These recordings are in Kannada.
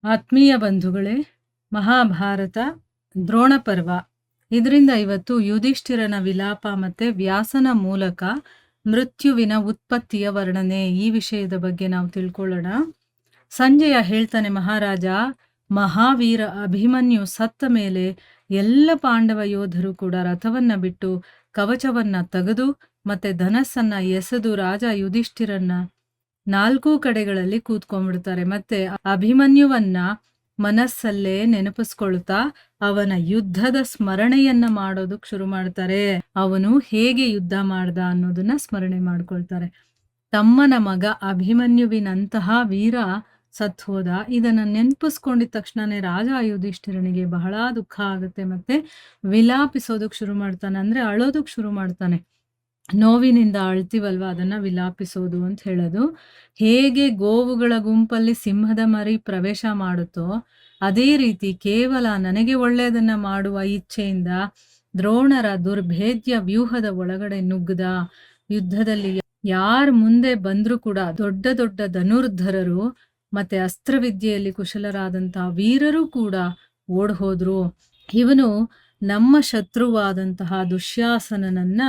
ಆತ್ಮೀಯ ಬಂಧುಗಳೇ, ಮಹಾಭಾರತ ದ್ರೋಣ ಪರ್ವ. ಇದರಿಂದ ಇವತ್ತು ಯುಧಿಷ್ಠಿರನ ವಿಲಾಪ ಮತ್ತೆ ವ್ಯಾಸನ ಮೂಲಕ ಮೃತ್ಯುವಿನ ಉತ್ಪತ್ತಿಯ ವರ್ಣನೆ, ಈ ವಿಷಯದ ಬಗ್ಗೆ ನಾವು ತಿಳ್ಕೊಳ್ಳೋಣ. ಸಂಜಯ ಹೇಳ್ತಾನೆ, ಮಹಾರಾಜ ಮಹಾವೀರ ಅಭಿಮನ್ಯು ಸತ್ತ ಮೇಲೆ ಎಲ್ಲ ಪಾಂಡವ ಯೋಧರು ಕೂಡ ರಥವನ್ನ ಬಿಟ್ಟು ಕವಚವನ್ನ ತೆಗೆದು ಮತ್ತೆ ಧನಸ್ಸನ್ನ ಎಸೆದು ರಾಜ ಯುಧಿಷ್ಠಿರನ್ನ 4 ಕಡೆಗಳಲ್ಲಿ ಕೂತ್ಕೊಂಡ್ಬಿಡ್ತಾರೆ. ಮತ್ತೆ ಅಭಿಮನ್ಯುವನ್ನ ಮನಸ್ಸಲ್ಲೇ ನೆನಪಿಸ್ಕೊಳ್ತಾ ಅವನ ಯುದ್ಧದ ಸ್ಮರಣೆಯನ್ನ ಮಾಡೋದಕ್ ಶುರು ಮಾಡ್ತಾರೆ. ಅವನು ಹೇಗೆ ಯುದ್ಧ ಮಾಡ್ದ ಅನ್ನೋದನ್ನ ಸ್ಮರಣೆ ಮಾಡ್ಕೊಳ್ತಾರೆ. ತಮ್ಮನ ಮಗ ಅಭಿಮನ್ಯುವಿನಂತಹ ವೀರ ಸತ್ ಹೋದ. ಇದನ್ನ ನೆನಪಿಸ್ಕೊಂಡಿದ ತಕ್ಷಣನೇ ರಾಜ ಯುಧಿಷ್ಠಿರನಿಗೆ ಬಹಳ ದುಃಖ ಆಗುತ್ತೆ. ಮತ್ತೆ ವಿಲಾಪಿಸೋದಕ್ ಶುರು ಮಾಡ್ತಾನೆ, ಅಂದ್ರೆ ಅಳೋದಕ್ ಶುರು ಮಾಡ್ತಾನೆ. ನೋವಿನಿಂದ ಅಳ್ತೀವಲ್ವ, ಅದನ್ನ ವಿಲಾಪಿಸೋದು ಅಂತ ಹೇಳೋದು. ಹೇಗೆ ಗೋವುಗಳ ಗುಂಪಲ್ಲಿ ಸಿಂಹದ ಮರಿ ಪ್ರವೇಶ ಮಾಡುತ್ತೋ ಅದೇ ರೀತಿ ಕೇವಲ ನನಗೆ ಒಳ್ಳೆಯದನ್ನ ಮಾಡುವ ಇಚ್ಛೆಯಿಂದ ದ್ರೋಣರ ದುರ್ಭೇದ್ಯ ವ್ಯೂಹದ ಒಳಗಡೆ ನುಗ್ಗದ. ಯುದ್ಧದಲ್ಲಿ ಯಾರ ಮುಂದೆ ಬಂದ್ರೂ ಕೂಡ ದೊಡ್ಡ ದೊಡ್ಡ ಧನುರ್ಧರರು ಮತ್ತೆ ಅಸ್ತ್ರವಿದ್ಯೆಯಲ್ಲಿ ಕುಶಲರಾದಂತಹ ವೀರರು ಕೂಡ ಓಡ್ ಹೋದ್ರು. ಇವನು ನಮ್ಮ ಶತ್ರುವಾದಂತಹ ದುಶ್ಯಾಸನನನ್ನ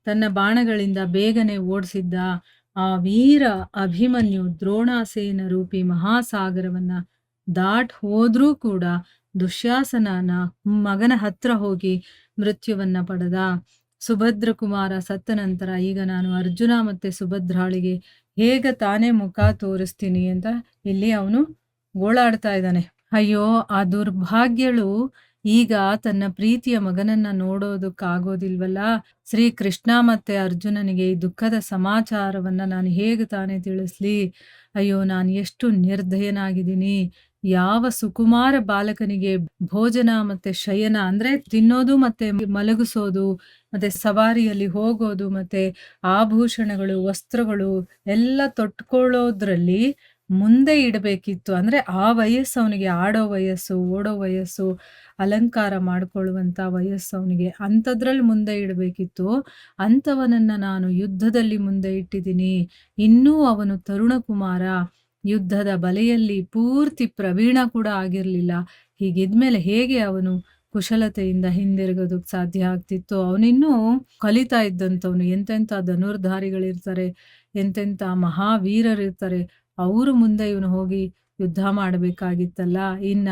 ತನ್ನ ಬಾಣಗಳಿಂದ ಬೇಗನೆ ಓಡಿಸಿದ್ದ. ಆ ವೀರ ಅಭಿಮನ್ಯು ದ್ರೋಣಾಸೇನ ರೂಪಿ ಮಹಾಸಾಗರವನ್ನ ದಾಟ್ ಹೋದ್ರೂ ಕೂಡ ದುಶ್ಯಾಸನನ ಮಗನ ಹತ್ರ ಹೋಗಿ ಮೃತ್ಯುವನ್ನ ಪಡೆದ. ಸುಭದ್ರ ಕುಮಾರ ಸತ್ತ ನಂತರ ಈಗ ನಾನು ಅರ್ಜುನ ಮತ್ತೆ ಸುಭದ್ರಾಳಿಗೆ ಹೇಗೆ ತಾನೇ ಮುಖ ತೋರಿಸ್ತೀನಿ ಅಂತ ಇಲ್ಲಿ ಅವನು ಗೋಳಾಡ್ತಾ ಇದ್ದಾನೆ. ಅಯ್ಯೋ, ಆ ದುರ್ಭಾಗ್ಯಳು ಈಗ ತನ್ನ ಪ್ರೀತಿಯ ಮಗನನ್ನ ನೋಡೋದಕ್ಕಾಗೋದಿಲ್ವಲ್ಲ. ಶ್ರೀ ಕೃಷ್ಣ ಮತ್ತೆ ಅರ್ಜುನನಿಗೆ ಈ ದುಃಖದ ಸಮಾಚಾರವನ್ನ ನಾನು ಹೇಗೆ ತಾನೇ ತಿಳಿಸ್ಲಿ. ಅಯ್ಯೋ, ನಾನು ಎಷ್ಟು ನಿರ್ದಯನಾಗಿದ್ದೀನಿ. ಯಾವ ಸುಕುಮಾರ ಬಾಲಕನಿಗೆ ಭೋಜನ ಮತ್ತೆ ಶಯನ ಅಂದ್ರೆ ತಿನ್ನೋದು ಮತ್ತೆ ಮಲಗಿಸೋದು ಮತ್ತೆ ಸವಾರಿಯಲ್ಲಿ ಹೋಗೋದು ಮತ್ತೆ ಆಭೂಷಣಗಳು ವಸ್ತ್ರಗಳು ಎಲ್ಲ ತೊಟ್ಕೊಳ್ಳೋದ್ರಲ್ಲಿ ಮುಂದೆ ಇಡಬೇಕಿತ್ತು. ಅಂದ್ರೆ ಆ ವಯಸ್ಸು ಅವನಿಗೆ, ಆಡೋ ವಯಸ್ಸು, ಓಡೋ ವಯಸ್ಸು, ಅಲಂಕಾರ ಮಾಡ್ಕೊಳ್ಳುವಂತ ವಯಸ್ಸು ಅವನಿಗೆ, ಅಂಥದ್ರಲ್ಲಿ ಮುಂದೆ ಇಡಬೇಕಿತ್ತು. ಅಂಥವನನ್ನ ನಾನು ಯುದ್ಧದಲ್ಲಿ ಮುಂದೆ ಇಟ್ಟಿದ್ದೀನಿ. ಇನ್ನೂ ಅವನು ತರುಣ ಕುಮಾರ, ಯುದ್ಧದ ಬಲೆಯಲ್ಲಿ ಪೂರ್ತಿ ಪ್ರವೀಣ ಕೂಡ ಆಗಿರ್ಲಿಲ್ಲ. ಹೀಗಿದ್ಮೇಲೆ ಹೇಗೆ ಅವನು ಕುಶಲತೆಯಿಂದ ಹಿಂದಿರುಗೋದಕ್ಕೆ ಸಾಧ್ಯ ಆಗ್ತಿತ್ತು? ಅವನಿನ್ನೂ ಕಲಿತಾ ಇದ್ದಂಥವನು. ಎಂತೆಂಥ ಧನುರ್ಧಾರಿಗಳಿರ್ತಾರೆ, ಎಂತೆಂಥ ಮಹಾವೀರರಿರ್ತಾರೆ, ಅವರು ಮುಂದೆ ಇವನು ಹೋಗಿ ಯುದ್ಧ ಮಾಡಬೇಕಾಗಿತ್ತಲ್ಲ. ಇನ್ನ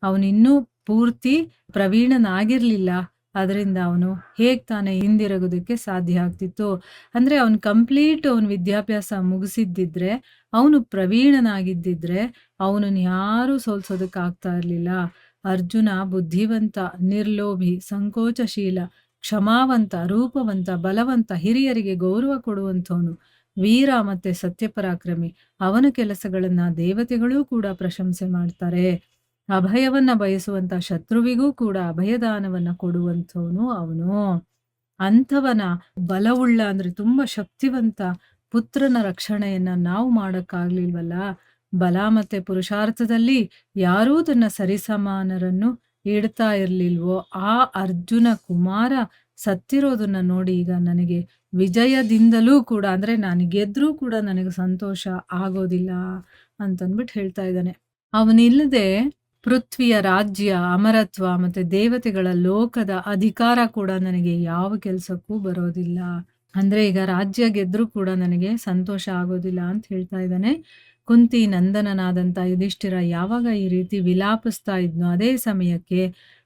ಅವನಿನ್ನೂ ಪೂರ್ತಿ ಪ್ರವೀಣನಾಗಿರ್ಲಿಲ್ಲ. ಅದರಿಂದ ಅವನು ಹೇಗ್ ತಾನೇ ಹಿಂದಿರುಗೋದಕ್ಕೆ ಸಾಧ್ಯ ಆಗ್ತಿತ್ತು? ಅಂದ್ರೆ ಅವನು ಕಂಪ್ಲೀಟ್ ಅವನ ವಿದ್ಯಾಭ್ಯಾಸ ಮುಗಿಸಿದ್ದಿದ್ರೆ, ಅವನು ಪ್ರವೀಣನಾಗಿದ್ದಿದ್ರೆ ಅವನನ್ನು ಯಾರೂ ಸೋಲ್ಸೋದಕ್ಕೆ ಆಗ್ತಾ ಇರ್ಲಿಲ್ಲ. ಅರ್ಜುನ ಬುದ್ಧಿವಂತ, ನಿರ್ಲೋಭಿ, ಸಂಕೋಚಶೀಲ, ಕ್ಷಮಾವಂತ, ರೂಪವಂತ, ಬಲವಂತ, ಹಿರಿಯರಿಗೆ ಗೌರವ ಕೊಡುವಂಥವನು, ವೀರ ಮತ್ತೆ ಸತ್ಯಪರಾಕ್ರಮಿ. ಅವನ ಕೆಲಸಗಳನ್ನ ದೇವತೆಗಳೂ ಕೂಡ ಪ್ರಶಂಸೆ ಮಾಡ್ತಾರೆ. ಅಭಯವನ್ನ ಬಯಸುವಂತ ಶತ್ರುವಿಗೂ ಕೂಡ ಅಭಯದಾನವನ್ನ ಕೊಡುವಂಥವನು ಅವನು. ಅಂಥವನ ಬಲವುಳ್ಳ ಅಂದ್ರೆ ತುಂಬಾ ಶಕ್ತಿವಂತ ಪುತ್ರನ ರಕ್ಷಣೆಯನ್ನ ನಾವು ಮಾಡಕ್ಕಾಗ್ಲಿಲ್ವಲ್ಲ. ಬಲ ಮತ್ತೆ ಪುರುಷಾರ್ಥದಲ್ಲಿ ಯಾರೂ ತನ್ನ ಸರಿಸಮಾನರನ್ನು ಇಡ್ತಾ ಇರ್ಲಿಲ್ವೋ, ಆ ಅರ್ಜುನ ಕುಮಾರ ಸತ್ತಿರೋದನ್ನ ನೋಡಿ ಈಗ ನನಗೆ ವಿಜಯದಿಂದಲೂ ಕೂಡ, ಅಂದ್ರೆ ನಾನು ಗೆದ್ರೂ ಕೂಡ ನನಗೆ ಸಂತೋಷ ಆಗೋದಿಲ್ಲ ಅಂತಂದ್ಬಿಟ್ಟು ಹೇಳ್ತಾ ಇದ್ದಾನೆ. ಅವನಿಲ್ಲದೆ ಪೃಥ್ವಿಯ ರಾಜ್ಯ, ಅಮರತ್ವ ಮತ್ತೆ ದೇವತೆಗಳ ಲೋಕದ ಅಧಿಕಾರ ಕೂಡ ನನಗೆ ಯಾವ ಕೆಲಸಕ್ಕೂ ಬರೋದಿಲ್ಲ. ಅಂದ್ರೆ ಈಗ ರಾಜ್ಯ ಗೆದ್ರೂ ಕೂಡ ನನಗೆ ಸಂತೋಷ ಆಗೋದಿಲ್ಲ ಅಂತ ಹೇಳ್ತಾ ಇದ್ದಾನೆ. ಕುಂತಿ ನಂದನನಾದಂಥ ಯುಧಿಷ್ಠಿರ ಯಾವಾಗ ಈ ರೀತಿ ವಿಲಾಪಿಸ್ತಾ ಇದ್ನೋ ಅದೇ ಸಮಯಕ್ಕೆ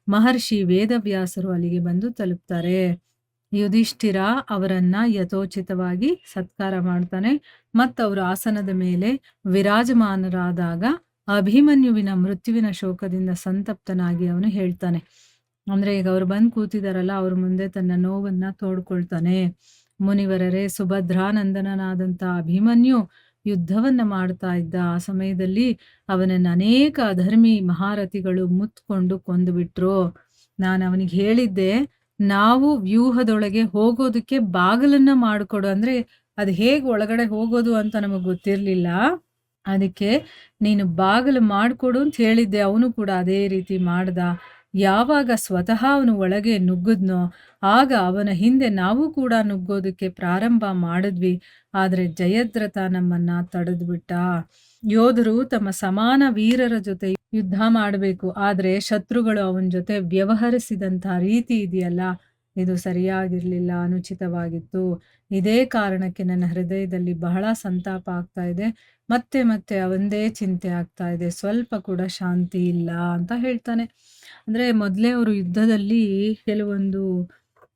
ಮಹರ್ಷಿ ವೇದವ್ಯಾಸರು ಅಲ್ಲಿಗೆ ಬಂದು ತಲುಪ್ತಾರೆ. ಯುಧಿಷ್ಠಿರ ಅವರನ್ನ ಯಥೋಚಿತವಾಗಿ ಸತ್ಕಾರ ಮಾಡ್ತಾನೆ. ಮತ್ತವರು ಆಸನದ ಮೇಲೆ ವಿರಾಜಮಾನರಾದಾಗ ಅಭಿಮನ್ಯುವಿನ ಮೃತ್ಯುವಿನ ಶೋಕದಿಂದ ಸಂತಪ್ತನಾಗಿ ಅವನು ಹೇಳ್ತಾನೆ. ಅಂದ್ರೆ ಈಗ ಅವ್ರು ಬಂದು ಕೂತಿದಾರಲ್ಲ, ಅವ್ರ ಮುಂದೆ ತನ್ನ ನೋವನ್ನ ತೋಡ್ಕೊಳ್ತಾನೆ. ಮುನಿವರರೇ, ಸುಭದ್ರಾನಂದನನಾದಂಥ ಅಭಿಮನ್ಯು ಯುದ್ಧವನ್ನ ಮಾಡ್ತಾ ಇದ್ದ. ಆ ಸಮಯದಲ್ಲಿ ಅವನನ್ನ ಅನೇಕ ಅಧರ್ಮಿ ಮಹಾರಥಿಗಳು ಮುತ್ಕೊಂಡು ಕೊಂದುಬಿಟ್ರು. ನಾನು ಅವನಿಗೆ ಹೇಳಿದ್ದೆ, ನಾವು ವ್ಯೂಹದೊಳಗೆ ಹೋಗೋದಕ್ಕೆ ಬಾಗಿಲನ್ನ ಮಾಡಿಕೊಡು. ಅಂದ್ರೆ ಅದು ಹೇಗೆ ಒಳಗಡೆ ಹೋಗೋದು ಅಂತ ನಮಗೆ ಗೊತ್ತಿರ್ಲಿಲ್ಲ. ಅದಕ್ಕೆ ನೀನು ಬಾಗಿಲು ಮಾಡಿಕೊಡು ಅಂತ ಹೇಳಿದ್ದೆ. ಅವನು ಕೂಡ ಅದೇ ರೀತಿ ಮಾಡ್ದ. ಯಾವಾಗ ಸ್ವತಃ ಅವನು ಒಳಗೆ ನುಗ್ಗಿದ್ನೋ ಆಗ ಅವನ ಹಿಂದೆ ನಾವು ಕೂಡ ನುಗ್ಗೋದಕ್ಕೆ ಪ್ರಾರಂಭ ಮಾಡಿದ್ವಿ. ಆದ್ರೆ ಜಯದ್ರಥ ನಮ್ಮನ್ನ ತಡೆದ್ಬಿಟ್ಟ. ಯೋಧರು ತಮ್ಮ ಸಮಾನ ವೀರರ ಜೊತೆ ಯುದ್ಧ ಮಾಡಬೇಕು. ಆದರೆ ಶತ್ರುಗಳು ಅವನ ಜೊತೆ ವ್ಯವಹರಿಸಿದಂತಹ ರೀತಿ ಇದೆಯಲ್ಲ, ಇದು ಸರಿಯಾಗಿರಲಿಲ್ಲ, ಅನುಚಿತವಾಗಿತ್ತು. ಇದೇ ಕಾರಣಕ್ಕೆ ನನ್ನ ಹೃದಯದಲ್ಲಿ ಬಹಳ ಸಂತಾಪ ಆಗ್ತಾ ಇದೆ. ಮತ್ತೆ ಮತ್ತೆ ಒಂದೇ ಚಿಂತೆ ಆಗ್ತಾ ಇದೆ. ಸ್ವಲ್ಪ ಕೂಡ ಶಾಂತಿ ಇಲ್ಲ ಅಂತ ಹೇಳ್ತಾನೆ. ಅಂದರೆ ಮೊದಲೇ ಅವರು ಯುದ್ಧದಲ್ಲಿ ಕೆಲವೊಂದು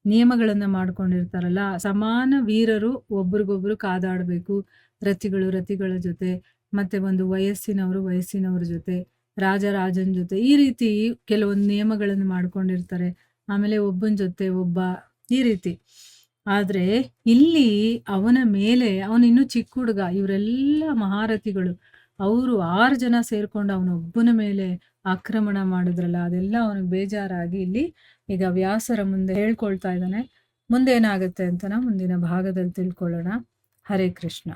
ನಿಯಮಗಳನ್ನು ಮಾಡ್ಕೊಂಡಿರ್ತಾರಲ್ಲ, ಸಮಾನ ವೀರರು ಒಬ್ರಿಗೊಬ್ರು ಕಾದಾಡಬೇಕು. ರತಿಗಳು ರತಿಗಳ ಜೊತೆ, ಮತ್ತೆ ಒಂದು ವಯಸ್ಸಿನವರು ವಯಸ್ಸಿನವ್ರ ಜೊತೆ, ರಾಜನ ಜೊತೆ, ಈ ರೀತಿ ಕೆಲವೊಂದು ನಿಯಮಗಳನ್ನು ಮಾಡ್ಕೊಂಡಿರ್ತಾರೆ. ಆಮೇಲೆ ಒಬ್ಬನ ಜೊತೆ ಒಬ್ಬ, ಈ ರೀತಿ. ಆದರೆ ಇಲ್ಲಿ ಅವನ ಮೇಲೆ, ಅವನಿನ್ನೂ ಚಿಕ್ಕ ಹುಡುಗ, ಇವರೆಲ್ಲ ಮಹಾರಥಿಗಳು, ಅವರು 6 ಜನ ಸೇರ್ಕೊಂಡು ಅವನೊಬ್ಬನ ಮೇಲೆ ಆಕ್ರಮಣ ಮಾಡಿದ್ರಲ್ಲ, ಅದೆಲ್ಲ ಅವನಿಗೆ ಬೇಜಾರಾಗಿ ಇಲ್ಲಿ ಈಗ ವ್ಯಾಸರ ಮುಂದೆ ಹೇಳ್ಕೊಳ್ತಾ ಇದ್ದಾನೆ. ಮುಂದೇನಾಗುತ್ತೆ ಅಂತ ನಾವು ಮುಂದಿನ ಭಾಗದಲ್ಲಿ ತಿಳ್ಕೊಳ್ಳೋಣ. ಹರೇ ಕೃಷ್ಣ.